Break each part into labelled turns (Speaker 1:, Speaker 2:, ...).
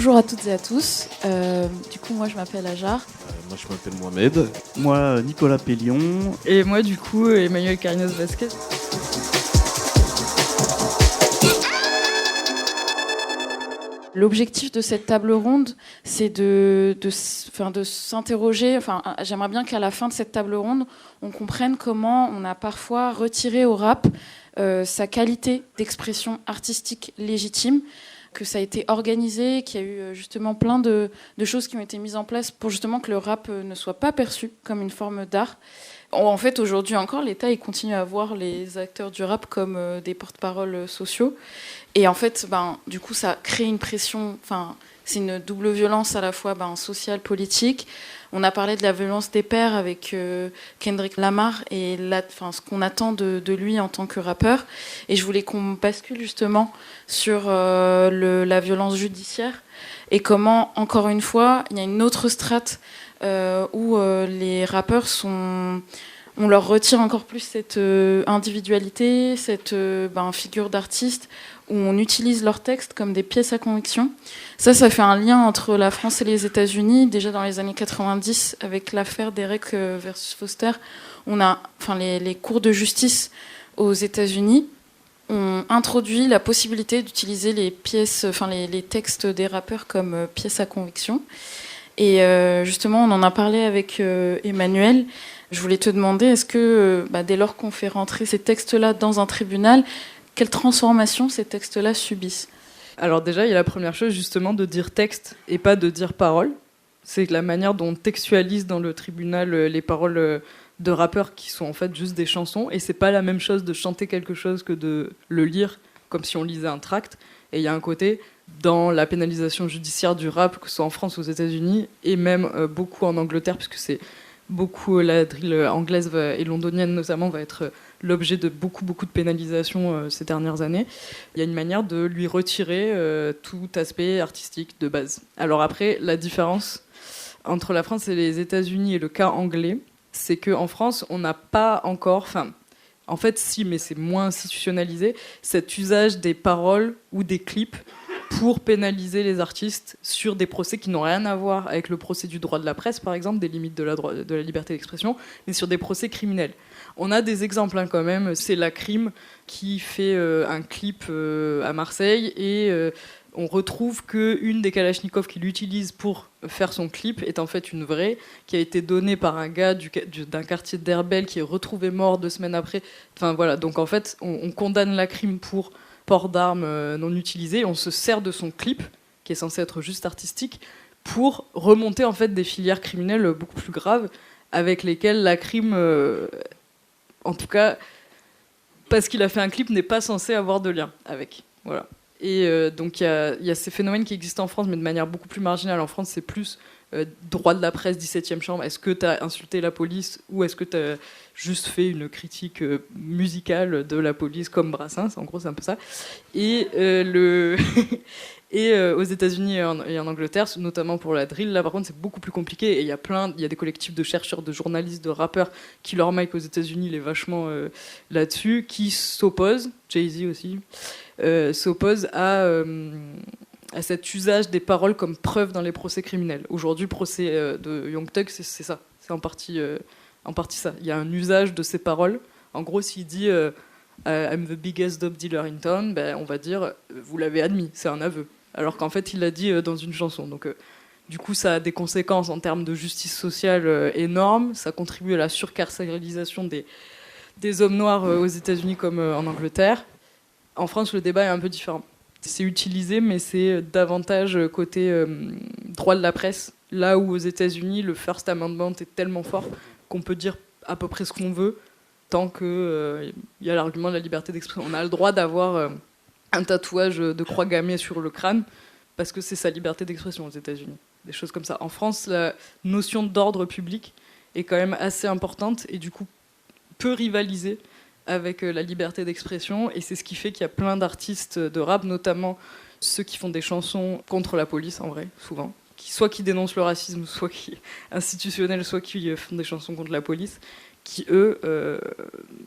Speaker 1: Bonjour à toutes et à tous. Du coup, moi, je m'appelle Ajar.
Speaker 2: Moi, je m'appelle Mohamed.
Speaker 3: Moi, Nicolas Pellion.
Speaker 4: Et moi, du coup, Emmanuel Carinos Vasquez.
Speaker 1: L'objectif de cette table ronde, c'est de s'interroger. J'aimerais bien qu'à la fin de cette table ronde, on comprenne comment on a parfois retiré au rap sa qualité d'expression artistique légitime, que ça a été organisé, qu'il y a eu justement plein de choses qui ont été mises en place pour justement que le rap ne soit pas perçu comme une forme d'art. En fait, aujourd'hui encore, l'État il continue à voir les acteurs du rap comme des porte-paroles sociaux. Et en fait, du coup, ça crée une pression. C'est une double violence à la fois sociale, politique. On a parlé de la violence des pairs avec Kendrick Lamar et ce qu'on attend de lui en tant que rappeur. Et je voulais qu'on bascule justement sur la violence judiciaire et comment, encore une fois, il y a une autre strate où les rappeurs on leur retire encore plus cette individualité, cette figure d'artiste, où on utilise leurs textes comme des pièces à conviction. Ça fait un lien entre la France et les États-Unis. Déjà dans les années 90, avec l'affaire Derek versus Foster, on a, les cours de justice aux États-Unis ont introduit la possibilité d'utiliser les pièces, les textes des rappeurs comme pièces à conviction. Et justement, on en a parlé avec Emmanuel. Je voulais te demander, est-ce que dès lors qu'on fait rentrer ces textes-là dans un tribunal, quelle transformation ces textes-là subissent ?
Speaker 4: Alors déjà, il y a la première chose justement de dire texte et pas de dire parole. C'est la manière dont on textualise dans le tribunal les paroles de rappeurs qui sont en fait juste des chansons. Et c'est pas la même chose de chanter quelque chose que de le lire comme si on lisait un tract. Et il y a un côté dans la pénalisation judiciaire du rap, que ce soit en France ou aux États-Unis, et même beaucoup en Angleterre, puisque c'est beaucoup la drill anglaise et londonienne notamment va être l'objet de beaucoup de pénalisation ces dernières années. Il y a une manière de lui retirer tout aspect artistique de base. Alors après, la différence entre la France et les États-Unis et le cas anglais, c'est qu'en France, on n'a pas encore... En fait, si, mais c'est moins institutionnalisé, cet usage des paroles ou des clips pour pénaliser les artistes sur des procès qui n'ont rien à voir avec le procès du droit de la presse, par exemple, des limites de la liberté d'expression, mais sur des procès criminels. On a des exemples quand même. C'est la Crime qui fait un clip à Marseille et on retrouve qu'une des Kalachnikov qu'il utilise pour faire son clip est en fait une vraie, qui a été donnée par un gars d'un quartier d'Herbel qui est retrouvé mort 2 semaines après. Voilà. Donc en fait, on condamne la Crime pour port d'armes non utilisé. On se sert de son clip, qui est censé être juste artistique, pour remonter en fait des filières criminelles beaucoup plus graves avec lesquelles la Crime, en tout cas, parce qu'il a fait un clip, n'est pas censé avoir de lien avec. Voilà. Et donc il y a ces phénomènes qui existent en France, mais de manière beaucoup plus marginale. En France, c'est plus droit de la presse, 17e chambre. Est-ce que tu as insulté la police ou est-ce que tu as juste fait une critique musicale de la police comme Brassens ? En gros, c'est un peu ça. Et, aux États-Unis et en Angleterre, notamment pour la drill, là par contre, c'est beaucoup plus compliqué. Et il y a des collectifs de chercheurs, de journalistes, de rappeurs qui leur mic aux États-Unis, il est vachement là-dessus, qui s'opposent, Jay-Z aussi, s'opposent à cet usage des paroles comme preuve dans les procès criminels. Aujourd'hui, le procès de Young Thug, c'est ça. C'est en partie ça. Il y a un usage de ces paroles. En gros, s'il dit I'm the biggest dope dealer in town, on va dire vous l'avez admis, c'est un aveu. Alors qu'en fait, il l'a dit dans une chanson. Donc, du coup, ça a des conséquences en termes de justice sociale énormes. Ça contribue à la surcarcéralisation des hommes noirs aux États-Unis comme en Angleterre. En France, le débat est un peu différent. C'est utilisé, mais c'est davantage côté droit de la presse. Là où aux États-Unis, le First Amendment est tellement fort qu'on peut dire à peu près ce qu'on veut, tant qu'il y a l'argument de la liberté d'expression. On a le droit d'avoir un tatouage de croix gammée sur le crâne, parce que c'est sa liberté d'expression aux États-Unis. Des choses comme ça. En France, la notion d'ordre public est quand même assez importante, et du coup, peut rivaliser avec la liberté d'expression, et c'est ce qui fait qu'il y a plein d'artistes de rap, notamment ceux qui font des chansons contre la police, en vrai, souvent, soit qui dénoncent le racisme, soit qui institutionnels, soit qui font des chansons contre la police, qui, eux,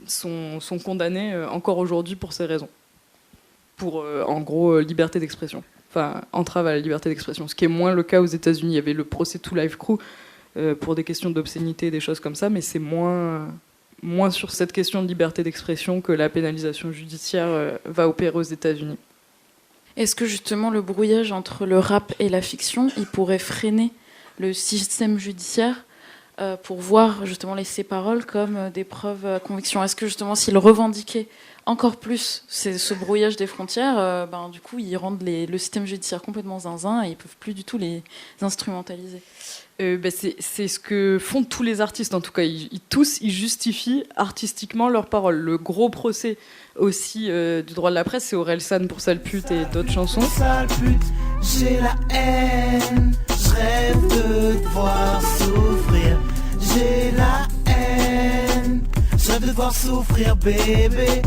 Speaker 4: sont condamnés encore aujourd'hui pour ces raisons. Pour, en gros, liberté d'expression. enfin, entrave à la liberté d'expression. Ce qui est moins le cas aux États-Unis. Il y avait le procès To Live Crew pour des questions d'obscénité, des choses comme ça, mais c'est moins sur cette question de liberté d'expression que la pénalisation judiciaire va opérer aux États-Unis.
Speaker 1: Est-ce que justement le brouillage entre le rap et la fiction, il pourrait freiner le système judiciaire pour voir justement ces paroles comme des preuves à conviction? Est-ce que justement s'ils revendiquaient encore plus ce brouillage des frontières, du coup ils rendent le système judiciaire complètement zinzin et ils peuvent plus du tout les instrumentaliser?
Speaker 4: C'est ce que font tous les artistes, en tout cas. Tous, ils justifient artistiquement leurs paroles. Le gros procès aussi du droit de la presse, c'est Orelsan pour Sale pute et d'autres chansons.
Speaker 5: Sale pute, j'ai la haine, je rêve de te voir souffrir. J'ai la haine, je rêve de te voir souffrir, bébé.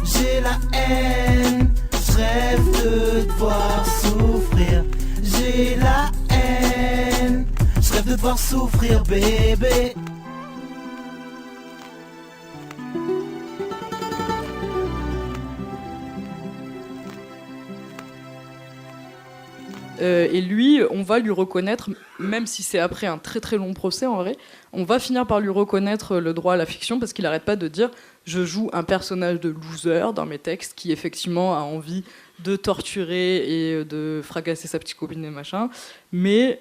Speaker 5: J'ai la haine, je rêve de te voir souffrir. J'ai la haine, je rêve de te voir souffrir, bébé.
Speaker 4: Et lui, on va lui reconnaître, même si c'est après un très très long procès en vrai, on va finir par lui reconnaître le droit à la fiction parce qu'il n'arrête pas de dire « je joue un personnage de loser dans mes textes qui effectivement a envie de torturer et de fracasser sa petite copine et machin, mais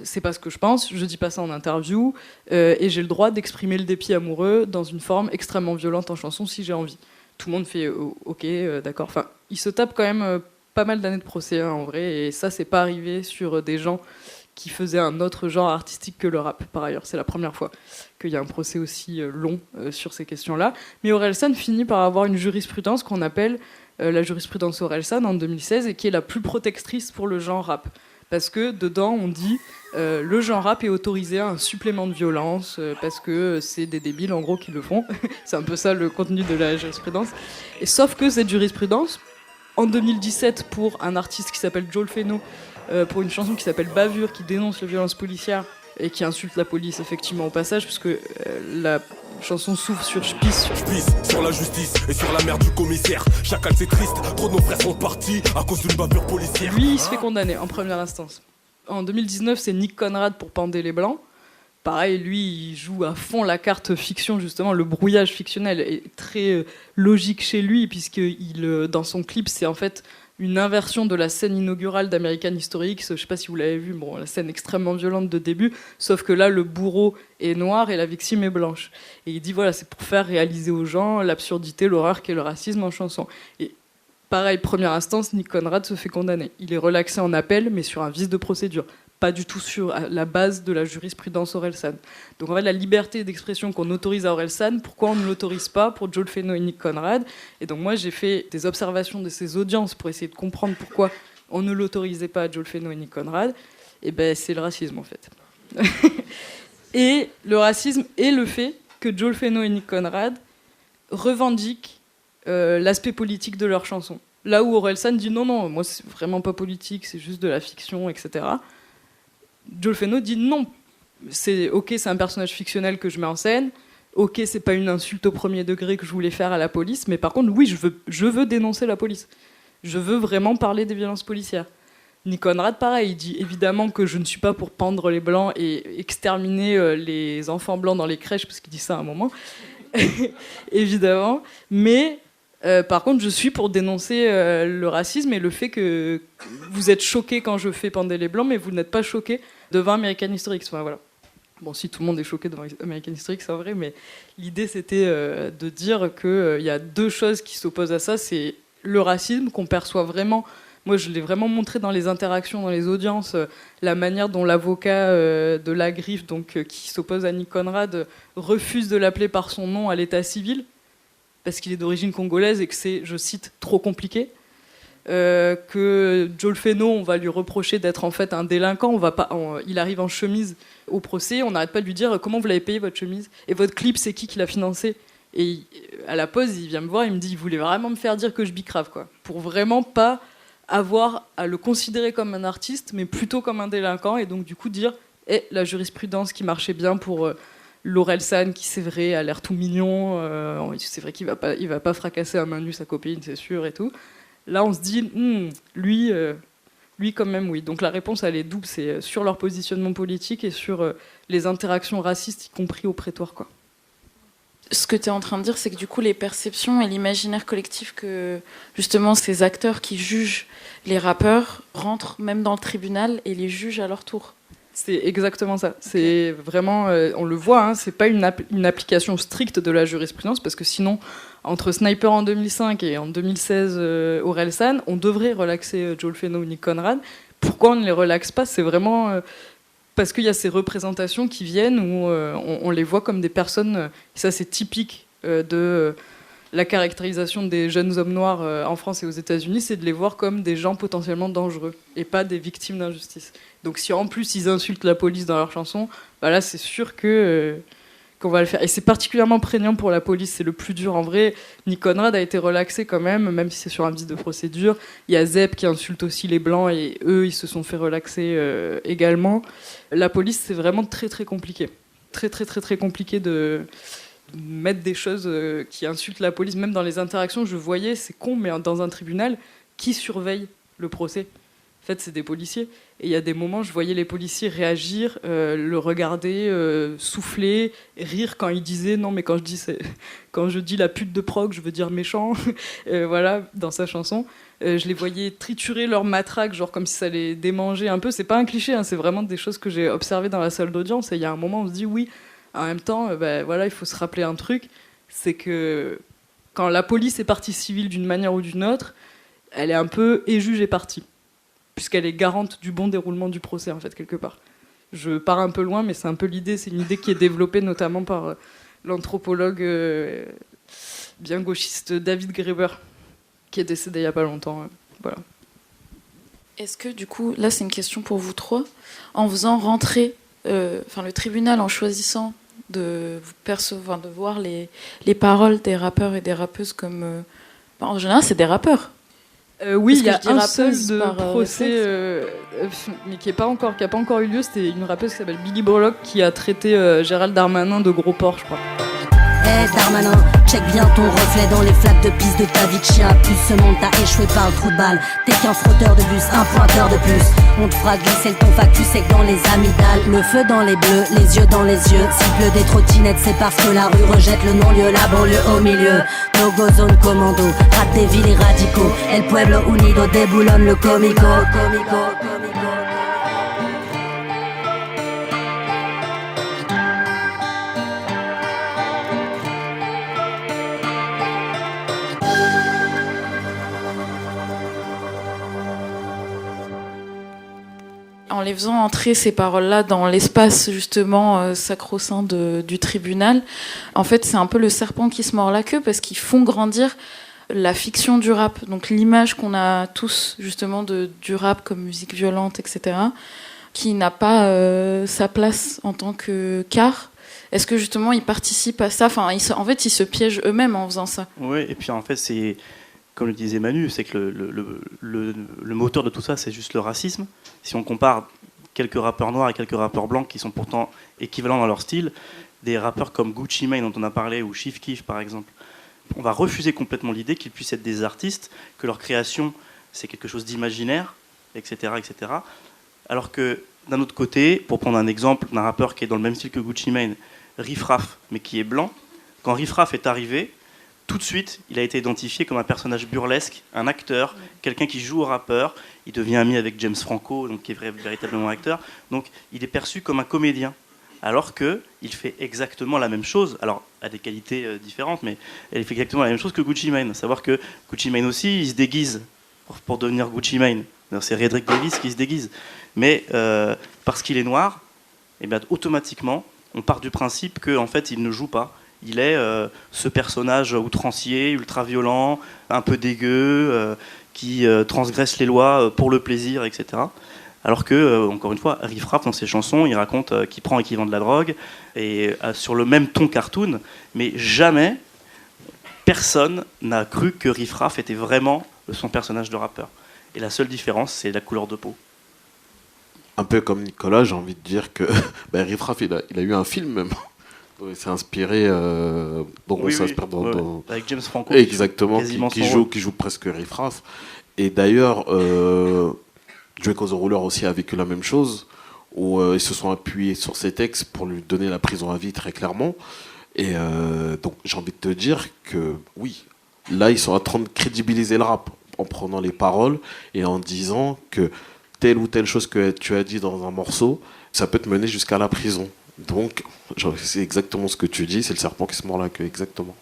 Speaker 4: c'est pas ce que je pense, je dis pas ça en interview, et j'ai le droit d'exprimer le dépit amoureux dans une forme extrêmement violente en chanson si j'ai envie. » Tout le monde fait « ok, d'accord ». Enfin, il se tape quand même pas mal d'années de procès en vrai, et ça c'est pas arrivé sur des gens qui faisaient un autre genre artistique que le rap par ailleurs. C'est la première fois qu'il y a un procès aussi long sur ces questions-là. Mais Orelsan finit par avoir une jurisprudence qu'on appelle la jurisprudence Orelsan en 2016 et qui est la plus protectrice pour le genre rap. Parce que dedans on dit le genre rap est autorisé à un supplément de violence parce que c'est des débiles en gros qui le font. C'est un peu ça le contenu de la jurisprudence. Et sauf que cette jurisprudence, en 2017, pour un artiste qui s'appelle Joel Feno, pour une chanson qui s'appelle Bavure, qui dénonce les violences policières et qui insulte la police, effectivement, au passage, puisque la chanson s'ouvre sur Je pisse
Speaker 6: sur la justice et sur la merde du commissaire. Chacal, c'est triste, trop de nos frères sont partis à cause d'une bavure policière.
Speaker 4: Lui, il se fait condamner en première instance. En 2019, c'est Nick Conrad pour Pendez les Blancs. Pareil, lui, il joue à fond la carte fiction, justement. Le brouillage fictionnel est très logique chez lui, puisque dans son clip, c'est en fait une inversion de la scène inaugurale d'American History X. Je ne sais pas si vous l'avez vu, bon, la scène extrêmement violente de début, sauf que là, le bourreau est noir et la victime est blanche. Et il dit, voilà, c'est pour faire réaliser aux gens l'absurdité, l'horreur qu'est le racisme en chanson. Et pareil, première instance, Nick Conrad se fait condamner. Il est relaxé en appel, mais sur un vice de procédure. Pas du tout sur la base de la jurisprudence Orelsan. Donc en fait, la liberté d'expression qu'on autorise à Orelsan, pourquoi on ne l'autorise pas pour Joel Feno et Nick Conrad? Et donc moi, j'ai fait des observations de ces audiences pour essayer de comprendre pourquoi on ne l'autorisait pas à Joel Feno et Nick Conrad. Et ben c'est le racisme en fait. Et le racisme est le fait que Joel Feno et Nick Conrad revendiquent l'aspect politique de leurs chansons. Là où Orelsan dit non, moi c'est vraiment pas politique, c'est juste de la fiction, etc. Joel Feno dit non, c'est ok, c'est un personnage fictionnel que je mets en scène, ok, c'est pas une insulte au premier degré que je voulais faire à la police, mais par contre, oui, je veux dénoncer la police. Je veux vraiment parler des violences policières. Nick Conrad, pareil, il dit évidemment que je ne suis pas pour pendre les blancs et exterminer les enfants blancs dans les crèches, parce qu'il dit ça à un moment, évidemment, mais par contre, je suis pour dénoncer le racisme et le fait que vous êtes choqués quand je fais pendre les blancs, mais vous n'êtes pas choqués devant American History X. Enfin, voilà. Bon, si tout le monde est choqué devant American History X, c'est vrai, mais l'idée c'était de dire qu'il y a deux choses qui s'opposent à ça. C'est le racisme qu'on perçoit vraiment. Moi, je l'ai vraiment montré dans les interactions, dans les audiences, la manière dont l'avocat de la griffe, donc, qui s'oppose à Nick Conrad, refuse de l'appeler par son nom à l'état civil, parce qu'il est d'origine congolaise et que c'est, je cite, trop compliqué. Que Joel Feno, on va lui reprocher d'être en fait un délinquant. Il arrive en chemise au procès, on n'arrête pas de lui dire comment vous l'avez payé votre chemise et votre clip, c'est qui l'a financé. Et à la pause, il vient me voir, il me dit il voulait vraiment me faire dire que je bicrave, quoi, pour vraiment pas avoir à le considérer comme un artiste, mais plutôt comme un délinquant, et donc du coup dire la jurisprudence qui marchait bien pour l'Orelsan, qui c'est vrai a l'air tout mignon, c'est vrai qu'il va pas fracasser à main nue sa copine, c'est sûr et tout. Là, on se dit, lui, Lui, quand même, oui. Donc la réponse, elle est double. C'est sur leur positionnement politique et sur les interactions racistes, y compris au prétoire, quoi.
Speaker 1: Ce que tu es en train de dire, c'est que du coup, les perceptions et l'imaginaire collectif que justement ces acteurs qui jugent les rappeurs rentrent même dans le tribunal et les jugent à leur tour.
Speaker 4: C'est exactement ça. C'est vraiment, on le voit, hein, c'est pas une application stricte de la jurisprudence, parce que sinon, entre Sniper en 2005 et en 2016 Orelsan, on devrait relaxer Joel Feno ou Nick Conrad. Pourquoi on ne les relaxe pas ? C'est vraiment parce qu'il y a ces représentations qui viennent où on les voit comme des personnes, et ça c'est typique de la caractérisation des jeunes hommes noirs en France et aux États-Unis, c'est de les voir comme des gens potentiellement dangereux et pas des victimes d'injustice. Donc si en plus ils insultent la police dans leurs chansons, bah là c'est sûr qu'on va le faire. Et c'est particulièrement prégnant pour la police, c'est le plus dur. En vrai, Nick Conrad a été relaxé quand même si c'est sur un vice de procédure. Il y a Zep qui insulte aussi les Blancs et eux, ils se sont fait relaxer également. La police, c'est vraiment très très compliqué. Très très très très compliqué de mettre des choses qui insultent la police. Même dans les interactions, je voyais, c'est con, mais dans un tribunal, qui surveille le procès ? En fait, c'est des policiers. Et il y a des moments, je voyais les policiers réagir, le regarder, souffler, rire quand il disait non, mais quand je dis la pute de prog, je veux dire méchant. Voilà, dans sa chanson. Je les voyais triturer leur matraque, genre comme si ça les démangeait un peu. C'est pas un cliché, hein, c'est vraiment des choses que j'ai observées dans la salle d'audience. Et il y a un moment, on se dit oui. En même temps, voilà, il faut se rappeler un truc, c'est que quand la police est partie civile d'une manière ou d'une autre, elle est un peu et juge et partie, puisqu'elle est garante du bon déroulement du procès, en fait, quelque part. Je pars un peu loin, mais c'est un peu l'idée. C'est une idée qui est développée notamment par l'anthropologue bien gauchiste David Graeber, qui est décédé il n'y a pas longtemps. Voilà.
Speaker 1: Est-ce que, du coup, là, c'est une question pour vous trois, en faisant rentrer le tribunal, en choisissant de voir les paroles des rappeurs et des rappeuses comme... en général, c'est des rappeurs.
Speaker 4: Oui, il y a un seul de procès, mais qui n'a pas encore eu lieu. C'était une rappeuse qui s'appelle Billy Bollock qui a traité Gérald Darmanin de gros porc, je crois.
Speaker 7: Hey Darmanin, check bien ton reflet dans les flaques de piste de ta vie de chien. Plus ce monde t'a échoué par le trou de balle. T'es qu'un frotteur de bus, un pointeur de plus. On te fera glisser le ton factus sec dans les amygdales. Le feu dans les bleus, les yeux dans les yeux. S'il pleut des trottinettes, c'est parce que la rue rejette le non-lieu, la banlieue au milieu. No go zone commando, rate des villes et radicaux. El Pueblo Unido déboulonne le comico.
Speaker 1: En les faisant entrer ces paroles-là dans l'espace justement sacro-saint du tribunal, en fait c'est un peu le serpent qui se mord la queue parce qu'ils font grandir la fiction du rap, donc l'image qu'on a tous justement du rap comme musique violente, etc., qui n'a pas sa place en tant qu'art. Est-ce que justement ils participent à ça ? Enfin, en fait ils se piègent eux-mêmes en faisant ça.
Speaker 3: Oui, et puis en fait c'est... Comme le disait Manu, c'est que le moteur de tout ça, c'est juste le racisme. Si on compare quelques rappeurs noirs et quelques rappeurs blancs qui sont pourtant équivalents dans leur style, des rappeurs comme Gucci Mane, dont on a parlé, ou Chief Keef, par exemple, on va refuser complètement l'idée qu'ils puissent être des artistes, que leur création, c'est quelque chose d'imaginaire, etc., etc. Alors que, d'un autre côté, pour prendre un exemple d'un rappeur qui est dans le même style que Gucci Mane, Riff Raff, mais qui est blanc, quand Riff Raff est arrivé, tout de suite, il a été identifié comme un personnage burlesque, un acteur, quelqu'un qui joue au rappeur. Il devient ami avec James Franco, donc qui est véritablement acteur. Donc, il est perçu comme un comédien, alors qu'il fait exactement la même chose. Alors, à des qualités différentes, mais il fait exactement la même chose que Gucci Mane. À savoir que Gucci Mane aussi, il se déguise pour devenir Gucci Mane. C'est Redrick Davis qui se déguise. Mais parce qu'il est noir, et bien, automatiquement, on part du principe qu'en fait, il ne joue pas. Il est ce personnage outrancier, ultra-violent, un peu dégueu, qui transgresse les lois pour le plaisir, etc. Alors que, encore une fois, Riff Raff, dans ses chansons, il raconte qu'il prend et qu'il vend de la drogue, et sur le même ton cartoon, mais jamais personne n'a cru que Riff Raff était vraiment son personnage de rappeur. Et la seule différence, c'est la couleur de peau.
Speaker 2: Un peu comme Nicolas, j'ai envie de dire que Riff Raff, il a eu un film même. Il s'est inspiré,
Speaker 3: avec James Franco,
Speaker 2: exactement, qui joue presque Riff Raff. Et d'ailleurs, Draco the Ruler aussi a vécu la même chose, où ils se sont appuyés sur ces textes pour lui donner la prison à vie très clairement. Et donc j'ai envie de te dire que oui, là ils sont en train de crédibiliser le rap en prenant les paroles et en disant que telle ou telle chose que tu as dit dans un morceau, ça peut te mener jusqu'à la prison. Donc c'est exactement ce que tu dis, c'est le serpent qui se mord la queue, exactement.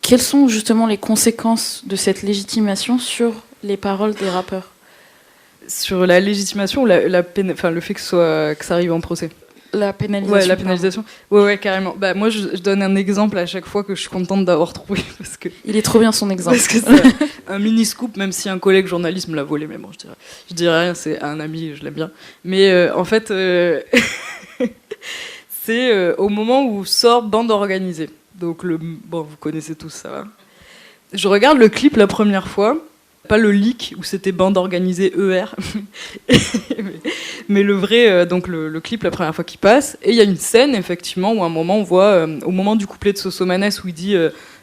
Speaker 1: Quelles sont justement les conséquences de cette légitimation sur les paroles des rappeurs ?
Speaker 4: Sur la légitimation ou le fait que ça arrive en procès?
Speaker 1: La pénalisation.
Speaker 4: Ouais, la pénalisation. Ouais, carrément. Bah, moi, je donne un exemple à chaque fois que je suis contente d'avoir trouvé. Parce que,
Speaker 1: il est trop bien son exemple.
Speaker 4: parce que c'est un mini-scoop, même si un collègue journaliste me l'a volé. Mais bon, je dirais rien, c'est un ami, je l'aime bien. Mais en fait, c'est au moment où sort Bande organisée. Donc, bon, vous connaissez tous, ça va. Je regarde le clip la première fois. Pas le leak où c'était Bande organisée ER, mais le vrai, donc le clip la première fois qu'il passe. Et il y a une scène, effectivement, où à un moment on voit, au moment du couplet de Sosomanes, où il dit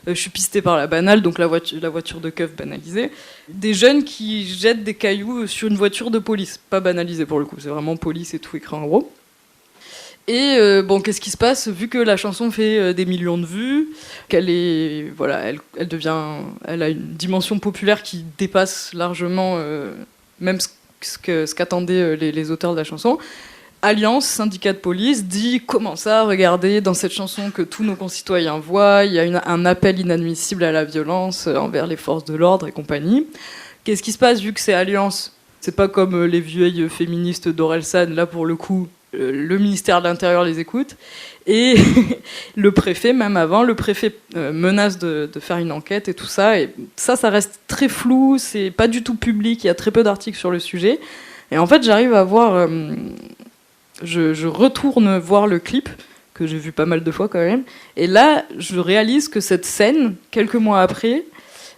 Speaker 4: je suis pisté par la banale, donc la voiture de keuf banalisée, des jeunes qui jettent des cailloux sur une voiture de police. Pas banalisée pour le coup, c'est vraiment police et tout écrit en gros. Et bon, qu'est-ce qui se passe vu que la chanson fait des millions de vues, qu'elle est, voilà, elle a une dimension populaire qui dépasse largement même ce qu'attendaient les auteurs de la chanson. Alliance, syndicat de police, dit comment ça, regardez dans cette chanson que tous nos concitoyens voient, il y a un appel inadmissible à la violence envers les forces de l'ordre et compagnie. Qu'est-ce qui se passe vu que c'est Alliance? C'est pas comme les vieilles féministes d'Orelsan, là pour le coup. Le ministère de l'Intérieur les écoute et le préfet, même avant, le préfet menace de faire une enquête et tout ça. Et ça reste très flou, c'est pas du tout public, il y a très peu d'articles sur le sujet. Et en fait, j'arrive à voir... je retourne voir le clip, que j'ai vu pas mal de fois quand même, et là, je réalise que cette scène, quelques mois après,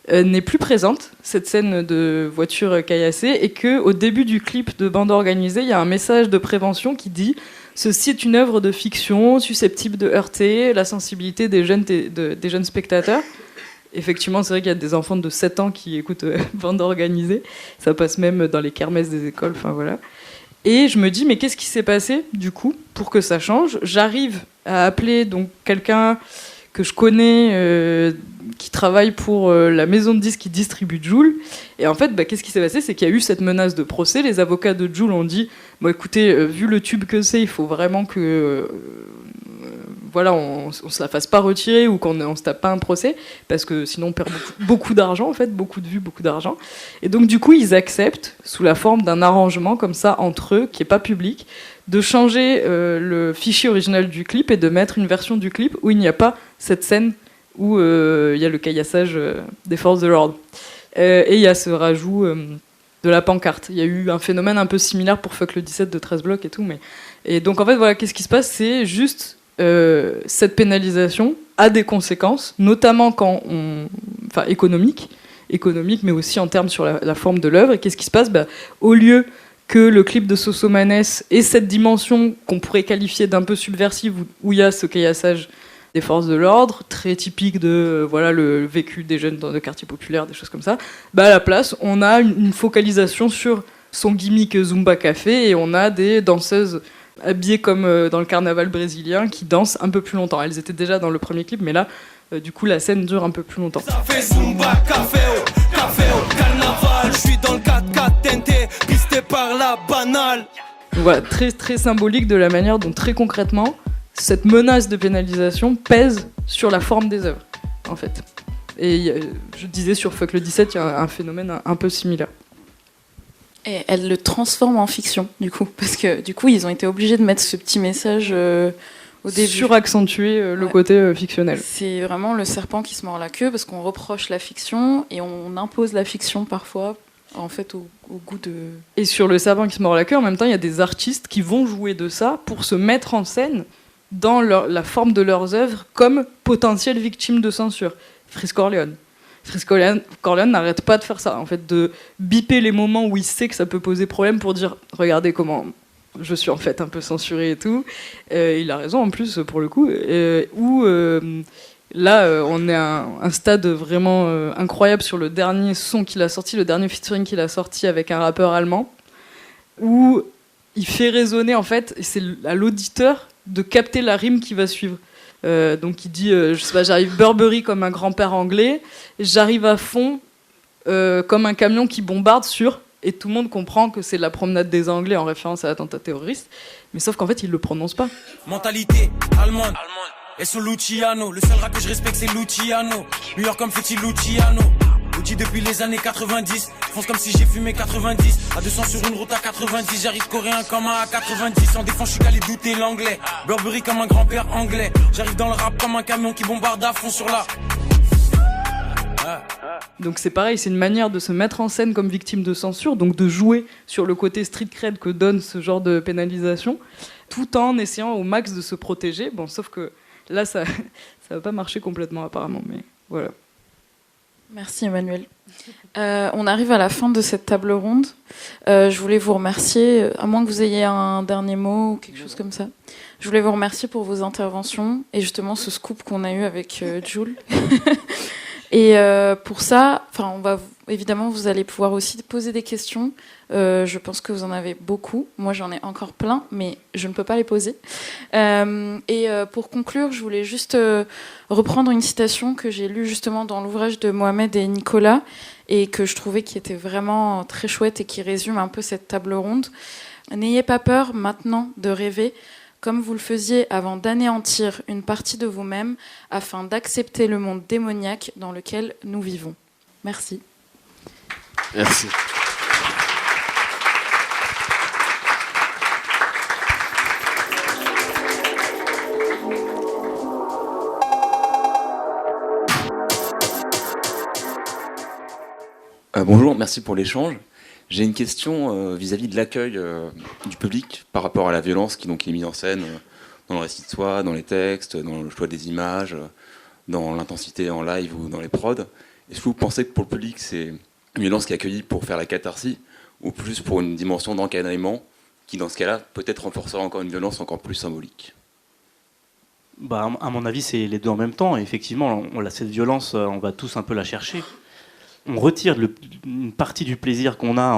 Speaker 4: n'est plus présente, cette scène de voiture caillassée, et qu'au début du clip de Bande organisée, il y a un message de prévention qui dit « Ceci est une œuvre de fiction susceptible de heurter la sensibilité des jeunes spectateurs ». Effectivement, c'est vrai qu'il y a des enfants de 7 ans qui écoutent Bande organisée, ça passe même dans les kermesses des écoles, enfin voilà. Et je me dis, mais qu'est-ce qui s'est passé, du coup, pour que ça change ? J'arrive à appeler donc quelqu'un que je connais, qui travaille pour la maison de disques qui distribue Jul. Et en fait, qu'est-ce qui s'est passé ? C'est qu'il y a eu cette menace de procès. Les avocats de Jul ont dit, bon, écoutez, vu le tube que c'est, il faut vraiment que... voilà, on se la fasse pas retirer ou qu'on se tape pas un procès, parce que sinon on perd beaucoup d'argent, en fait, beaucoup de vues, beaucoup d'argent. Et donc du coup, ils acceptent, sous la forme d'un arrangement comme ça entre eux, qui est pas public, de changer le fichier original du clip et de mettre une version du clip où il n'y a pas cette scène où il y a le caillassage des forces de l'ordre. Et il y a ce rajout de la pancarte. Il y a eu un phénomène un peu similaire pour Fuck le 17 de 13 blocs et tout. Et donc en fait, voilà, qu'est-ce qui se passe ? C'est juste cette pénalisation a des conséquences, notamment économiques, mais aussi en termes sur la forme de l'œuvre. Et qu'est-ce qui se passe ? Au lieu que le clip de Sosomanes ait cette dimension qu'on pourrait qualifier d'un peu subversive, où il y a ce caillassage des forces de l'ordre, très typique de le vécu des jeunes dans le quartier populaire, des choses comme ça, à la place, on a une focalisation sur son gimmick Zumba Café, et on a des danseuses habillées comme dans le carnaval brésilien qui dansent un peu plus longtemps. Elles étaient déjà dans le premier clip, mais là, du coup, la scène dure un peu plus longtemps.
Speaker 6: Ça fait Zumba Café au carnaval, je suis dans le 4x4 TNT, pisté par la banale.
Speaker 4: Donc voilà, très, très symbolique de la manière dont, très concrètement, cette menace de pénalisation pèse sur la forme des œuvres, en fait. Et je disais sur Fuck le 17, il y a un phénomène un peu similaire.
Speaker 1: Et elle le transforme en fiction, du coup, parce que du coup, ils ont été obligés de mettre ce petit message au début.
Speaker 4: Suraccentuer le côté fictionnel.
Speaker 1: C'est vraiment le serpent qui se mord la queue, parce qu'on reproche la fiction et on impose la fiction parfois, en fait, au goût de...
Speaker 4: Et sur le serpent qui se mord la queue, en même temps, il y a des artistes qui vont jouer de ça pour se mettre en scène dans la forme de leurs œuvres comme potentielles victimes de censure. Frisk Corleone n'arrête pas de faire ça, en fait, de biper les moments où il sait que ça peut poser problème pour dire « Regardez comment je suis en fait un peu censuré et tout ». Il a raison en plus, pour le coup. Ou Là, on est à un stade vraiment incroyable sur le dernier son qu'il a sorti, le dernier featuring qu'il a sorti avec un rappeur allemand, où il fait résonner, en fait, et c'est à l'auditeur de capter la rime qui va suivre. Donc il dit, je sais pas, j'arrive Burberry comme un grand-père anglais, j'arrive à fond comme un camion qui bombarde sur... Et tout le monde comprend que c'est la promenade des Anglais en référence à l'attentat terroriste, mais sauf qu'en fait, il le prononce pas.
Speaker 6: Mentalité allemande. Et sur Luciano, le seul rap que je respecte c'est Luciano. New York comme petit Luciano. Outil depuis les années 90. France comme si j'ai fumé 90. À 200 sur une route à 90. J'arrive coréen comme un A90. En défense, je suis calé douter l'anglais. Burberry comme un grand-père anglais. J'arrive dans le rap comme un camion qui bombarde à fond sur la...
Speaker 4: Donc c'est pareil, c'est une manière de se mettre en scène comme victime de censure, donc de jouer sur le côté street cred que donne ce genre de pénalisation, tout en essayant au max de se protéger. Bon, sauf que là, ça va pas marcher complètement apparemment, mais voilà.
Speaker 1: Merci Emmanuel. On arrive à la fin de cette table ronde. Je voulais vous remercier, à moins que vous ayez un dernier mot ou quelque chose comme ça. Je voulais vous remercier pour vos interventions et justement ce scoop qu'on a eu avec Jules. Et pour ça, évidemment, vous allez pouvoir aussi poser des questions. Je pense que vous en avez beaucoup. Moi, j'en ai encore plein, mais je ne peux pas les poser. Pour conclure, je voulais juste reprendre une citation que j'ai lue justement dans l'ouvrage de Mohamed et Nicolas et que je trouvais qui était vraiment très chouette et qui résume un peu cette table ronde. N'ayez pas peur maintenant de rêver, comme vous le faisiez avant d'anéantir une partie de vous-même afin d'accepter le monde démoniaque dans lequel nous vivons. Merci.
Speaker 2: Merci.
Speaker 8: Bonjour, merci pour l'échange. J'ai une question vis-à-vis de l'accueil du public par rapport à la violence qui donc est mise en scène dans le récit de soi, dans les textes, dans le choix des images, dans l'intensité en live ou dans les prods. Est-ce que vous pensez que pour le public, c'est une violence qui est accueillie pour faire la catharsis ou plus pour une dimension d'encadrement qui, dans ce cas-là, peut-être renforcera encore une violence encore plus symbolique ?
Speaker 3: À mon avis, c'est les deux en même temps. Et effectivement, cette violence, on va tous un peu la chercher. On retire une partie du plaisir qu'on a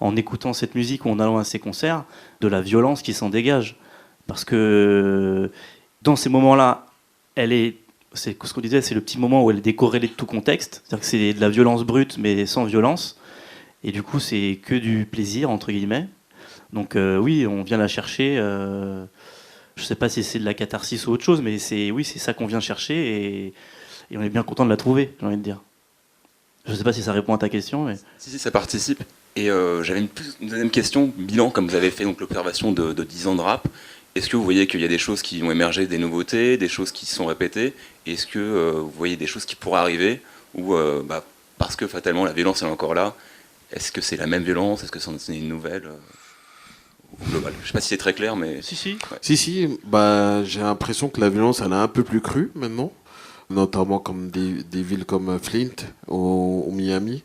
Speaker 3: en écoutant cette musique ou en allant à ces concerts, de la violence qui s'en dégage. Parce que dans ces moments-là, c'est ce qu'on disait, c'est le petit moment où elle est décorrélée de tout contexte. C'est-à-dire que c'est de la violence brute, mais sans violence. Et du coup, c'est que du plaisir, entre guillemets. Donc oui, on vient la chercher. Je ne sais pas si c'est de la catharsis ou autre chose, mais c'est ça qu'on vient chercher. Et on est bien content de la trouver, j'ai envie de dire. Je ne sais pas si ça répond à ta question. Mais...
Speaker 8: Si, ça participe. Et j'avais une deuxième question, bilan, comme vous avez fait donc, l'observation de 10 ans de rap. Est-ce que vous voyez qu'il y a des choses qui ont émergé, des nouveautés, des choses qui se sont répétées ? Est-ce que vous voyez des choses qui pourraient arriver ou parce que fatalement la violence est encore là, est-ce que c'est la même violence ? Est-ce que c'est une nouvelle globale ? Je ne sais pas si c'est très clair, mais...
Speaker 3: Si.
Speaker 8: Ouais.
Speaker 2: Si, j'ai l'impression que la violence, elle est un peu plus crue maintenant, notamment comme des villes comme Flint, au Miami,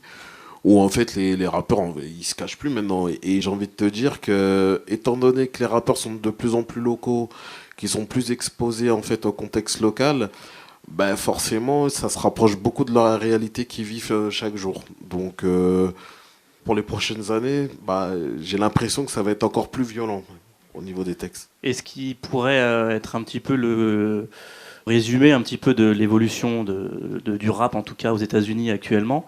Speaker 2: où en fait les rappeurs, ils se cachent plus maintenant. Et j'ai envie de te dire que, étant donné que les rappeurs sont de plus en plus locaux, qu'ils sont plus exposés en fait au contexte local, forcément, ça se rapproche beaucoup de la réalité qu'ils vivent chaque jour. Donc, pour les prochaines années, j'ai l'impression que ça va être encore plus violent au niveau des textes.
Speaker 3: Et ce qui pourrait être un petit peu le résumé un petit peu de l'évolution du rap, en tout cas aux États-Unis actuellement,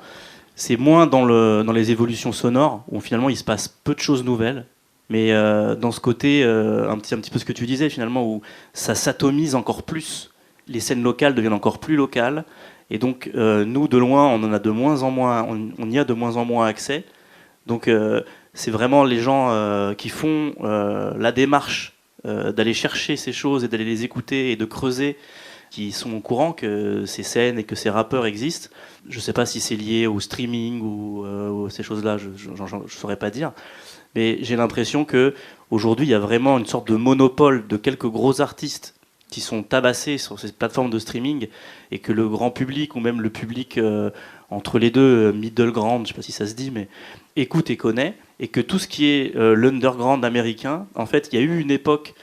Speaker 3: c'est moins dans les évolutions sonores, où finalement il se passe peu de choses nouvelles, mais dans ce côté, un petit peu ce que tu disais finalement, où ça s'atomise encore plus, les scènes locales deviennent encore plus locales, et donc nous de loin on en a de moins en moins, on y a de moins en moins accès, donc c'est vraiment les gens qui font la démarche d'aller chercher ces choses et d'aller les écouter et de creuser, qui sont au courant que ces scènes et que ces rappeurs existent. Je ne sais pas si c'est lié au streaming ou ces choses-là, je ne saurais pas dire. Mais j'ai l'impression qu'aujourd'hui, il y a vraiment une sorte de monopole de quelques gros artistes qui sont tabassés sur ces plateformes de streaming et que le grand public, ou même le public entre les deux, middle ground, je ne sais pas si ça se dit, mais écoute et connaît, et que tout ce qui est l'underground américain, en fait, il y a eu une époque,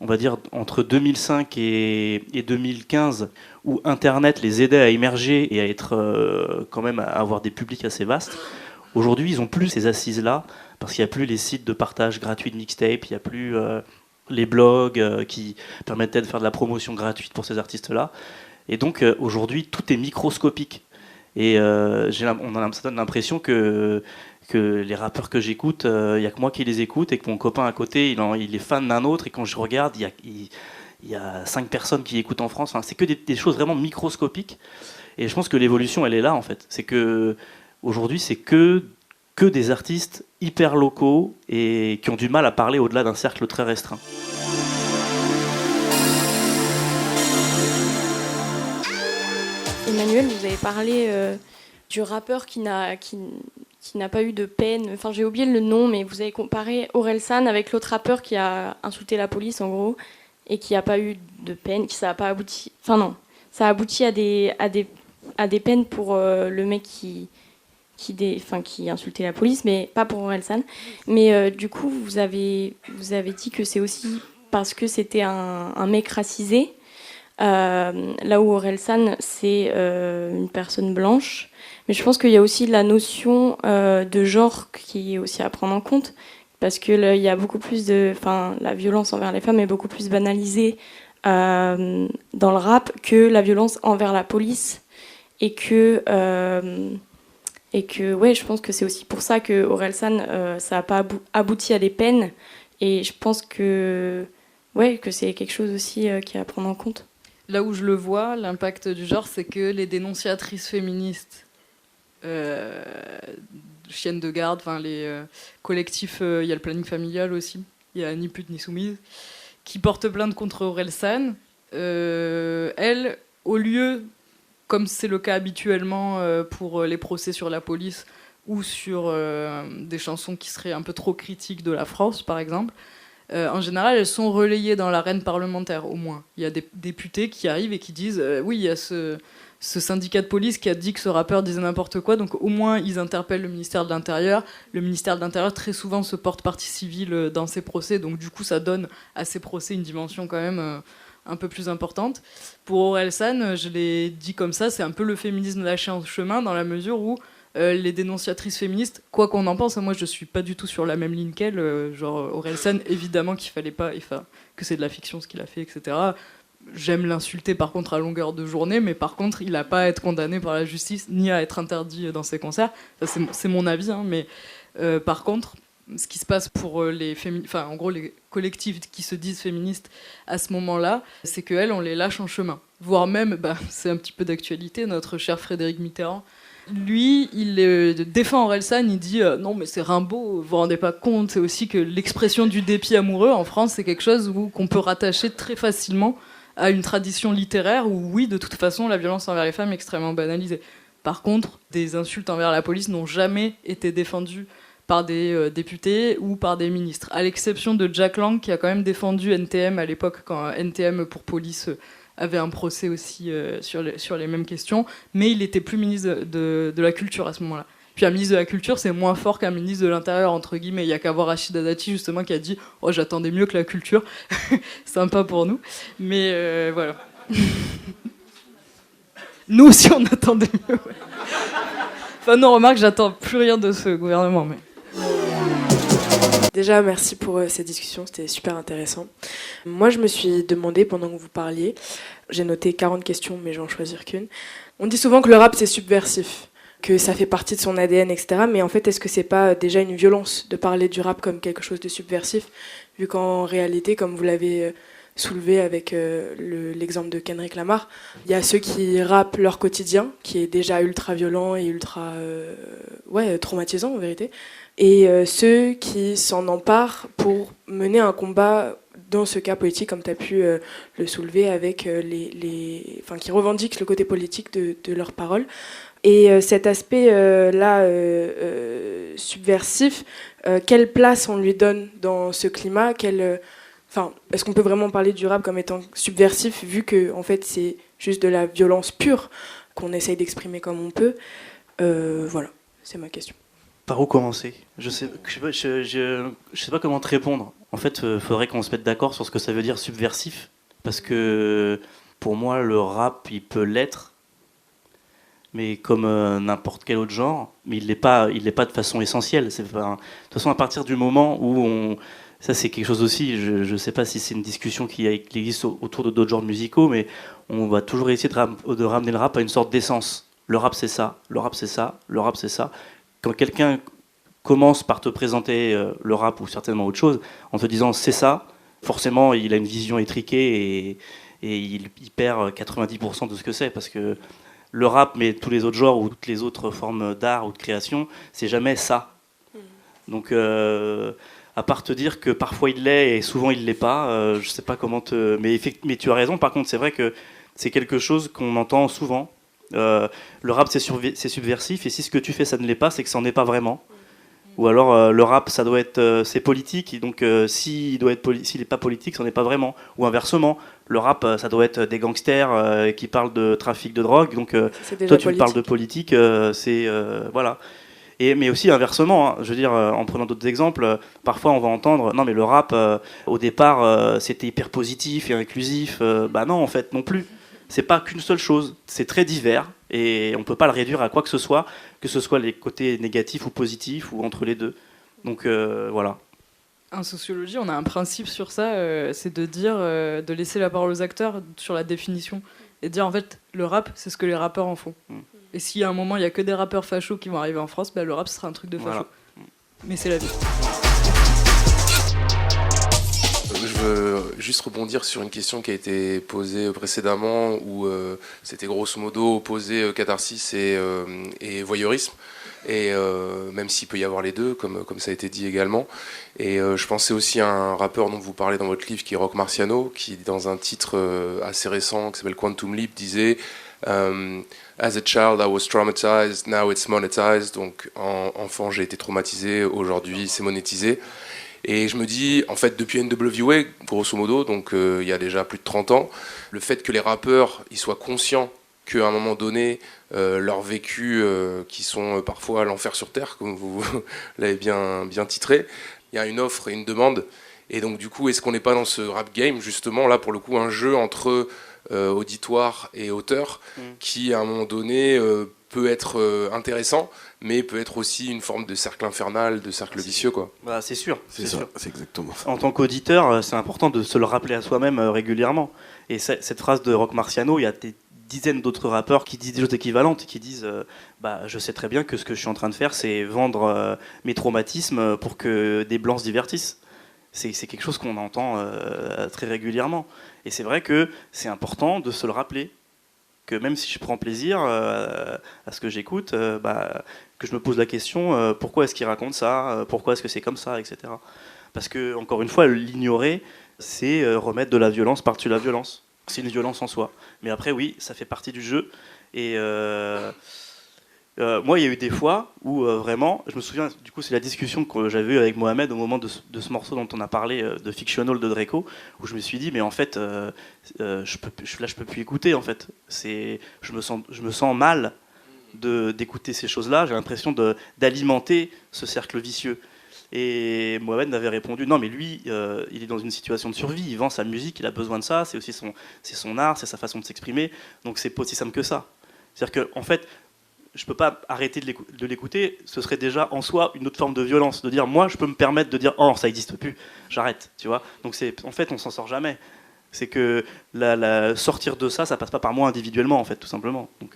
Speaker 3: on va dire, entre 2005 et 2015, où Internet les aidait à émerger et à être quand même à avoir des publics assez vastes. Aujourd'hui, ils n'ont plus ces assises-là, parce qu'il n'y a plus les sites de partage gratuit de mixtape, il n'y a plus les blogs qui permettaient de faire de la promotion gratuite pour ces artistes-là. Et donc, aujourd'hui, tout est microscopique. Et ça donne l'impression que les rappeurs que j'écoute, il n'y a que moi qui les écoute, et que mon copain à côté, il est fan d'un autre, et quand je regarde, il y a 5 personnes qui écoutent en France. Enfin, c'est que des choses vraiment microscopiques. Et je pense que l'évolution, elle est là, en fait. C'est que aujourd'hui, c'est que des artistes hyper locaux et qui ont du mal à parler au-delà d'un cercle très restreint.
Speaker 9: Emmanuel, vous avez parlé du rappeur qui n'a pas eu de peine. Enfin, j'ai oublié le nom, mais vous avez comparé Orelsan avec l'autre rappeur qui a insulté la police, en gros, et qui n'a pas eu de peine, ça n'a pas abouti. Enfin non, ça a abouti à des peines pour le mec qui insultait la police, mais pas pour Orelsan. Mais du coup, vous avez dit que c'est aussi parce que c'était un mec racisé. Là où Orelsan, c'est une personne blanche. Mais je pense qu'il y a aussi la notion de genre qui est aussi à prendre en compte, parce que là, il y a beaucoup plus la violence envers les femmes est beaucoup plus banalisée dans le rap que la violence envers la police, et que ouais, je pense que c'est aussi pour ça que Orelsan, ça n'a pas abouti à des peines, et je pense que c'est quelque chose aussi qui est à prendre en compte.
Speaker 4: Là où je le vois, l'impact du genre, c'est que les dénonciatrices féministes, chiennes de garde, les collectifs, il y a le planning familial aussi, il y a Ni pute ni soumise, qui portent plainte contre Orelsan. Elles, au lieu, comme c'est le cas habituellement pour les procès sur la police ou sur des chansons qui seraient un peu trop critiques de la France, par exemple, en général, elles sont relayées dans l'arène parlementaire, au moins. Il y a des députés qui arrivent et qui disent oui, il y a ce syndicat de police qui a dit que ce rappeur disait n'importe quoi, donc au moins ils interpellent le ministère de l'Intérieur. Le ministère de l'Intérieur, très souvent, se porte partie civile dans ces procès, donc du coup, ça donne à ces procès une dimension quand même un peu plus importante. Pour Orelsan, je l'ai dit comme ça, c'est un peu le féminisme lâché en chemin, dans la mesure où les dénonciatrices féministes, quoi qu'on en pense, moi je suis pas du tout sur la même ligne qu'elle, genre Orelsan, évidemment qu'il fallait pas, que c'est de la fiction ce qu'il a fait, etc. J'aime l'insulter par contre à longueur de journée, mais par contre il n'a pas à être condamné par la justice ni à être interdit dans ses concerts. Ça, c'est mon avis, hein, mais par contre ce qui se passe pour les collectifs qui se disent féministes à ce moment-là, c'est qu'elles, on les lâche en chemin, voire même, c'est un petit peu d'actualité, notre cher Frédéric Mitterrand. Lui, il défend Orelsan, il dit non mais c'est Rimbaud, vous vous rendez pas compte, c'est aussi que l'expression du dépit amoureux en France, c'est quelque chose qu'on peut rattacher très facilement à une tradition littéraire où oui, de toute façon, la violence envers les femmes est extrêmement banalisée. Par contre, des insultes envers la police n'ont jamais été défendues par des députés ou par des ministres, à l'exception de Jack Lang qui a quand même défendu NTM à l'époque, quand NTM pour police avait un procès aussi sur les mêmes questions, mais il n'était plus ministre de la Culture à ce moment-là. Puis un ministre de la Culture, c'est moins fort qu'un ministre de l'Intérieur, entre guillemets. Il n'y a qu'à voir Rachida Dati, justement, qui a dit « Oh, j'attendais mieux que la culture. » Sympa pour nous. Mais voilà. Nous aussi, on attendait mieux. Ouais. Enfin non, remarque, j'attends plus rien de ce gouvernement. Mais...
Speaker 10: Déjà, merci pour cette discussion, c'était super intéressant. Moi, je me suis demandé, pendant que vous parliez, j'ai noté 40 questions, mais je vais en choisir qu'une. On dit souvent que le rap, c'est subversif, que ça fait partie de son ADN, etc. Mais en fait, est-ce que c'est pas déjà une violence de parler du rap comme quelque chose de subversif, vu qu'en réalité, comme vous l'avez soulevé avec l'exemple de Kendrick Lamar, il y a ceux qui rappent leur quotidien, qui est déjà ultra violent et ultra traumatisant en vérité, et ceux qui s'en emparent pour mener un combat, dans ce cas politique, comme tu as pu le soulever, avec qui revendiquent le côté politique de leurs paroles. Et cet aspect-là subversif, quelle place on lui donne dans ce climat? Est-ce qu'on peut vraiment parler du rap comme étant subversif, vu que en fait, c'est juste de la violence pure qu'on essaye d'exprimer comme on peut? Voilà, c'est ma question.
Speaker 3: Par où commencer ? Je sais pas comment te répondre. En fait, faudrait qu'on se mette d'accord sur ce que ça veut dire subversif, parce que pour moi, le rap, il peut l'être, mais comme n'importe quel autre genre, mais il l'est pas de façon essentielle. De toute façon, à partir du moment où ça c'est quelque chose aussi, je sais pas si c'est une discussion qui existe autour de d'autres genres musicaux, mais on va toujours essayer de ramener le rap à une sorte d'essence. Le rap c'est ça, le rap c'est ça, le rap c'est ça. Quand quelqu'un commence par te présenter le rap ou certainement autre chose, en te disant c'est ça, forcément il a une vision étriquée et il perd 90% de ce que c'est, parce que le rap, mais tous les autres genres ou toutes les autres formes d'art ou de création, c'est jamais ça. Donc, à part te dire que parfois il l'est et souvent il l'est pas, je sais pas comment te... Mais tu as raison, par contre, c'est vrai que c'est quelque chose qu'on entend souvent. Le rap, c'est subversif, et si ce que tu fais, ça ne l'est pas, c'est que ça n'en est pas vraiment. Ou alors, le rap, ça doit être... c'est politique, et donc s'il n'est pas politique, ça n'en est pas vraiment. Ou inversement, le rap, ça doit être des gangsters qui parlent de trafic de drogue, donc toi, tu parles de politique, voilà. Mais aussi inversement, hein, je veux dire, en prenant d'autres exemples, parfois on va entendre non mais le rap au départ c'était hyper positif et inclusif. Bah non, en fait non plus. C'est pas qu'une seule chose, c'est très divers et on peut pas le réduire à quoi que ce soit les côtés négatifs ou positifs ou entre les deux. Donc voilà.
Speaker 4: En sociologie, on a un principe sur ça, c'est de dire, de laisser la parole aux acteurs sur la définition et de dire en fait le rap c'est ce que les rappeurs en font. Et s'il y a un moment, il n'y a que des rappeurs fachos qui vont arriver en France, bah, le rap, ce sera un truc de facho. Voilà. Mais c'est la vie.
Speaker 11: Je veux juste rebondir sur une question qui a été posée précédemment, où c'était grosso modo opposer catharsis et voyeurisme. Et même s'il peut y avoir les deux, comme ça a été dit également. Et je pensais aussi à un rappeur dont vous parlez dans votre livre, qui est Rock Marciano, qui, dans un titre assez récent, qui s'appelle Quantum Leap, disait... As a child, I was traumatized, now it's monetized. Donc, enfant, j'ai été traumatisé, aujourd'hui, c'est monétisé. Et je me dis, en fait, depuis NWA, grosso modo, donc il y a déjà plus de 30 ans, le fait que les rappeurs ils soient conscients qu'à un moment donné, leur vécu, qui sont parfois l'enfer sur terre, comme vous l'avez bien titré, il y a une offre et une demande. Et donc, du coup, est-ce qu'on n'est pas dans ce rap game, justement, là, pour le coup, un jeu entre... auditoire et auteur qui à un moment donné peut être intéressant mais peut être aussi une forme de cercle infernal, de cercle vicieux quoi.
Speaker 3: Bah, c'est sûr,
Speaker 2: c'est ça, c'est exactement ça.
Speaker 3: En tant qu'auditeur, c'est important de se le rappeler à soi-même régulièrement, et cette phrase de Rock Marciano, il y a des dizaines d'autres rappeurs qui disent des choses équivalentes, qui disent je sais très bien que ce que je suis en train de faire c'est vendre mes traumatismes pour que des blancs se divertissent. C'est quelque chose qu'on entend très régulièrement. Et c'est vrai que c'est important de se le rappeler. Que même si je prends plaisir à ce que j'écoute, que je me pose la question pourquoi est-ce qu'il raconte ça, pourquoi est-ce que c'est comme ça, etc. Parce que, encore une fois, l'ignorer, c'est remettre de la violence par-dessus la violence. C'est une violence en soi. Mais après, oui, ça fait partie du jeu. Et... moi, il y a eu des fois où vraiment, je me souviens, du coup, c'est la discussion que j'avais eue avec Mohamed au moment de ce morceau dont on a parlé, de Fictional de Draco, où je me suis dit, mais en fait, je peux plus écouter, en fait. Je me sens mal d'écouter ces choses-là. J'ai l'impression d'alimenter ce cercle vicieux. Et Mohamed m'avait répondu, non, mais lui, il est dans une situation de survie, il vend sa musique, il a besoin de ça, c'est aussi son art, c'est sa façon de s'exprimer, donc c'est pas aussi simple que ça. C'est-à-dire qu'en fait, je peux pas arrêter de l'écouter, ce serait déjà en soi une autre forme de violence, de dire moi je peux me permettre de dire oh ça existe plus, j'arrête, tu vois. Donc en fait on s'en sort jamais. C'est que sortir de ça passe pas par moi individuellement en fait, tout simplement. Donc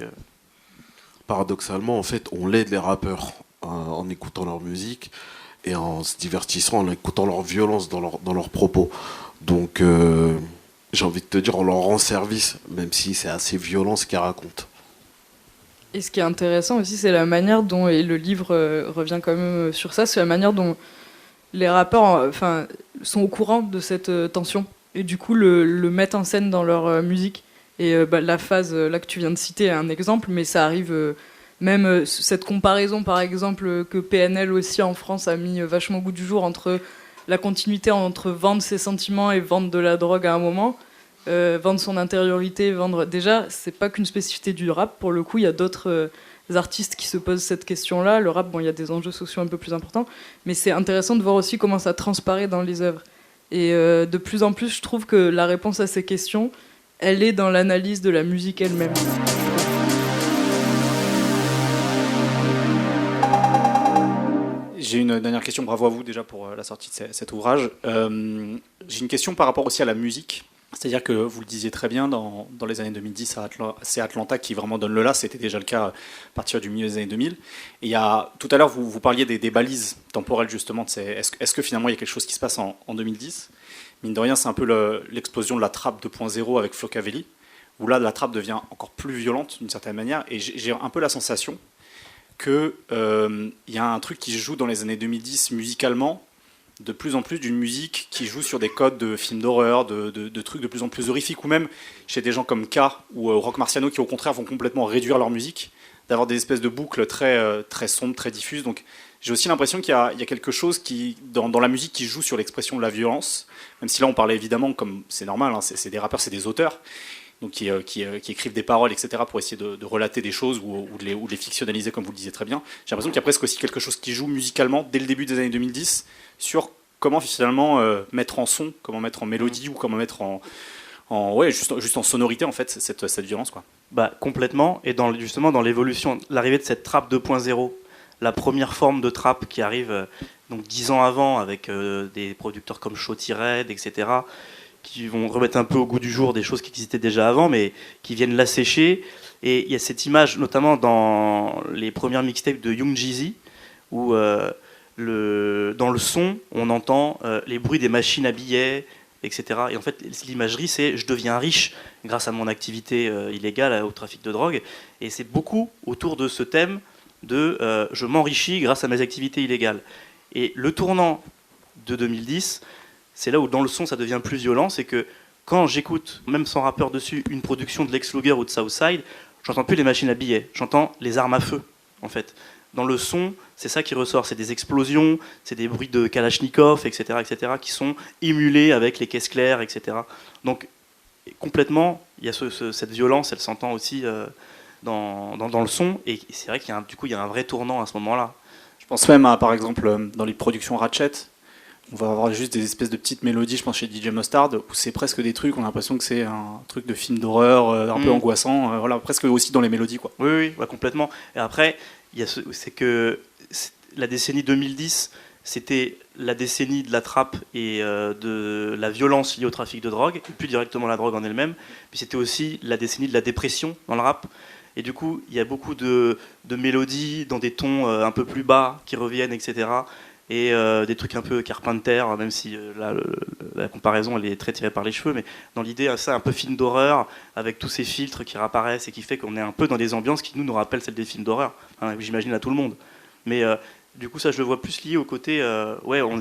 Speaker 2: paradoxalement en fait on l'aide les rappeurs en écoutant leur musique et en se divertissant, en écoutant leur violence dans leurs propos. Donc j'ai envie de te dire on leur rend service même si c'est assez violent ce qu'ils racontent.
Speaker 4: Et ce qui est intéressant aussi, c'est la manière dont, et le livre revient quand même sur ça, c'est la manière dont les rappeurs sont au courant de cette tension, et du coup le mettent en scène dans leur musique. Et la phase là que tu viens de citer est un exemple, mais ça arrive même, cette comparaison par exemple que PNL aussi en France a mis vachement au goût du jour entre la continuité entre vendre ses sentiments et vendre de la drogue à un moment. Vendre son intériorité, déjà, c'est pas qu'une spécificité du rap. Pour le coup, il y a d'autres artistes qui se posent cette question-là. Le rap, bon, il y a des enjeux sociaux un peu plus importants, mais c'est intéressant de voir aussi comment ça transparaît dans les œuvres. Et de plus en plus, je trouve que la réponse à ces questions, elle est dans l'analyse de la musique elle-même.
Speaker 12: J'ai une dernière question, bravo à vous déjà pour la sortie de cet ouvrage. J'ai une question par rapport aussi à la musique. C'est-à-dire que vous le disiez très bien, dans les années 2010, c'est Atlanta qui vraiment donne le là, c'était déjà le cas à partir du milieu des années 2000. Et tout à l'heure, vous parliez des balises temporelles justement. Est-ce que finalement il y a quelque chose qui se passe en 2010 ? Mine de rien, c'est un peu l'explosion de la trappe 2.0 avec Flo Cavelli, où là la trappe devient encore plus violente d'une certaine manière. Et j'ai un peu la sensation qu'il y a un truc qui se joue dans les années 2010 musicalement, de plus en plus d'une musique qui joue sur des codes de films d'horreur, de trucs de plus en plus horrifiques, ou même chez des gens comme K ou Rock Marciano qui au contraire vont complètement réduire leur musique, d'avoir des espèces de boucles très, très sombres, très diffuses. Donc j'ai aussi l'impression qu'il y a quelque chose dans la musique qui joue sur l'expression de la violence, même si là on parlait évidemment, comme c'est normal, hein, c'est des rappeurs, c'est des auteurs, donc qui écrivent des paroles, etc., pour essayer de relater des choses ou de les fictionnaliser, comme vous le disiez très bien. J'ai l'impression qu'il y a presque aussi quelque chose qui joue musicalement dès le début des années 2010 sur comment finalement mettre en son, comment mettre en mélodie ou comment mettre juste en sonorité en fait cette violence, quoi.
Speaker 3: Bah, complètement, et justement dans l'évolution, l'arrivée de cette trappe 2.0, la première forme de trappe qui arrive donc 10 ans avant avec des producteurs comme Shawty Red, etc., qui vont remettre un peu au goût du jour des choses qui existaient déjà avant, mais qui viennent l'assécher. Et il y a cette image, notamment dans les premières mixtapes de Young Jeezy, où dans le son, on entend les bruits des machines à billets, etc. Et en fait, l'imagerie, c'est « je deviens riche grâce à mon activité illégale au trafic de drogue ». Et c'est beaucoup autour de ce thème de « je m'enrichis grâce à mes activités illégales ». Et le tournant de 2010, c'est là où dans le son ça devient plus violent, c'est que quand j'écoute, même sans rappeur dessus, une production de Lex Luger ou de Southside, j'entends plus les machines à billets, j'entends les armes à feu, en fait. Dans le son, c'est ça qui ressort, c'est des explosions, c'est des bruits de Kalachnikov, etc., qui sont émulés avec les caisses claires, etc. Donc, complètement, il y a cette violence, elle s'entend aussi dans le son, et c'est vrai qu'il y a un vrai tournant à ce moment-là.
Speaker 12: Je pense même à, par exemple, dans les productions Ratchet, on va avoir juste des espèces de petites mélodies, je pense chez DJ Mustard, où c'est presque des trucs, on a l'impression que c'est un truc de film d'horreur, un peu angoissant, voilà, presque aussi dans les mélodies, quoi.
Speaker 3: Oui, complètement. Et après, c'est que la décennie 2010, c'était la décennie de la trappe et de la violence liée au trafic de drogue, et plus directement la drogue en elle-même, puis c'était aussi la décennie de la dépression dans le rap. Et du coup, il y a beaucoup de mélodies dans des tons un peu plus bas qui reviennent, etc., et des trucs un peu Carpenter, même si là la comparaison elle est très tirée par les cheveux, mais dans l'idée ça un peu film d'horreur avec tous ces filtres qui réapparaissent et qui fait qu'on est un peu dans des ambiances qui nous rappellent celles des films d'horreur, hein, j'imagine à tout le monde. Mais du coup ça je le vois plus lié au côté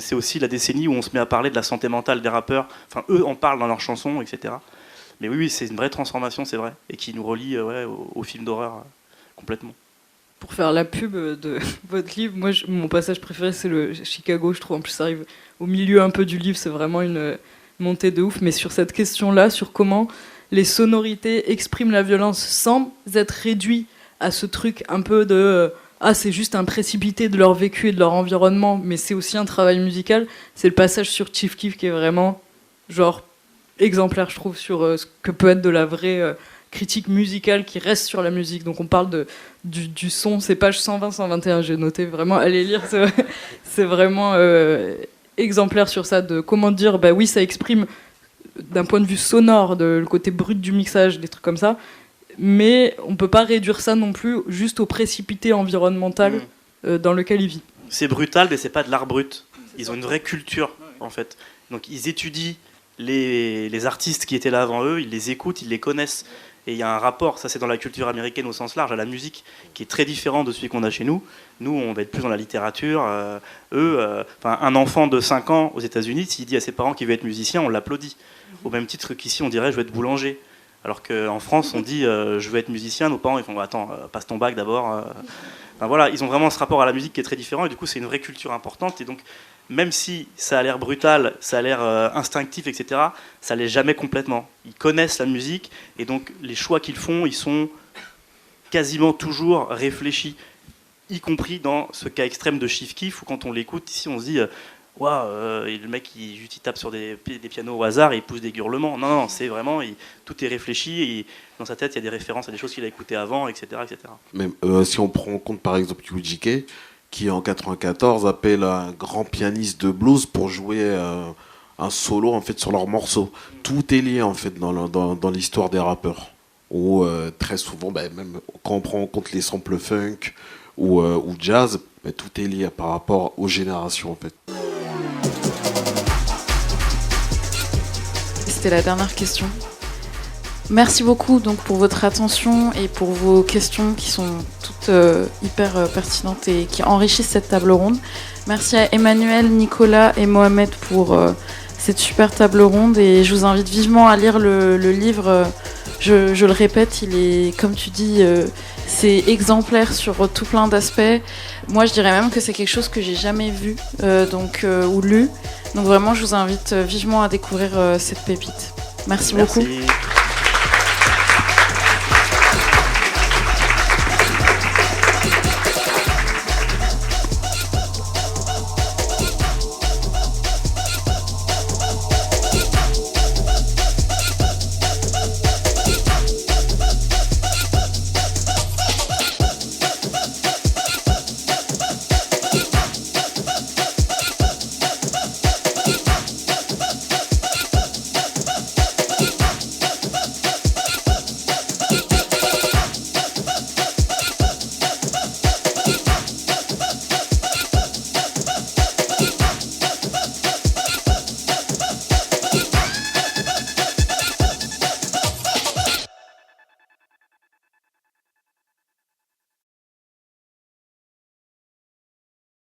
Speaker 3: c'est aussi la décennie où on se met à parler de la santé mentale des rappeurs, enfin eux en parlent dans leurs chansons, etc. Mais oui c'est une vraie transformation, c'est vrai, et qui nous relie au film d'horreur complètement.
Speaker 4: Pour faire la pub de votre livre, moi, mon passage préféré, c'est le Chicago. Je trouve en plus ça arrive au milieu un peu du livre. C'est vraiment une montée de ouf. Mais sur cette question-là, sur comment les sonorités expriment la violence sans être réduits à ce truc un peu de c'est juste un précipité de leur vécu et de leur environnement, mais c'est aussi un travail musical. C'est le passage sur Chief Keef qui est vraiment genre exemplaire, je trouve, sur ce que peut être de la vraie critique musicale qui reste sur la musique. Donc on parle du son, c'est page 120-121, j'ai noté, vraiment, allez lire, c'est vraiment exemplaire sur ça, de comment dire, bah oui, ça exprime d'un point de vue sonore, le côté brut du mixage, des trucs comme ça, mais on peut pas réduire ça non plus juste au précipité environnemental dans lequel il vit.
Speaker 3: C'est brutal, mais c'est pas de l'art brut. Ils ont une vraie culture, en fait. Donc ils étudient les artistes qui étaient là avant eux, ils les écoutent, ils les connaissent. Et il y a un rapport, ça c'est dans la culture américaine au sens large, à la musique, qui est très différent de celui qu'on a chez nous. Nous, on va être plus dans la littérature. Un enfant de 5 ans aux États-Unis, s'il dit à ses parents qu'il veut être musicien, on l'applaudit. Au même titre qu'ici, on dirait je veux être boulanger. Alors qu'en France, on dit je veux être musicien, nos parents ils font attends, passe ton bac d'abord. Voilà, ils ont vraiment ce rapport à la musique qui est très différent, et du coup, c'est une vraie culture importante. Et donc, même si ça a l'air brutal, ça a l'air instinctif, etc., ça l'est jamais complètement. Ils connaissent la musique, et donc les choix qu'ils font, ils sont quasiment toujours réfléchi, y compris dans ce cas extrême de Chief Keef, où quand on l'écoute ici, on se dit waouh, le mec il tape sur des pianos au hasard et il pousse des hurlements. Non, c'est vraiment, tout est réfléchi, et dans sa tête il y a des références à des choses qu'il a écoutées avant, etc.
Speaker 2: Même si on prend en compte par exemple UGK, qui en 94 appelle un grand pianiste de blues pour jouer un solo en fait sur leur morceau. Tout est lié en fait dans l'histoire des rappeurs. Où très souvent, même quand on prend en compte les samples funk ou jazz, tout est lié par rapport aux générations en fait.
Speaker 1: C'était la dernière question. Merci beaucoup donc pour votre attention et pour vos questions qui sont toutes hyper pertinentes et qui enrichissent cette table ronde. Merci à Emmanuel, Nicolas et Mohamed pour cette super table ronde, et je vous invite vivement à lire le livre. Je le répète, il est, comme tu dis, c'est exemplaire sur tout plein d'aspects. Moi, je dirais même que c'est quelque chose que j'ai jamais vu ou lu. Donc vraiment, je vous invite vivement à découvrir cette pépite. Merci beaucoup.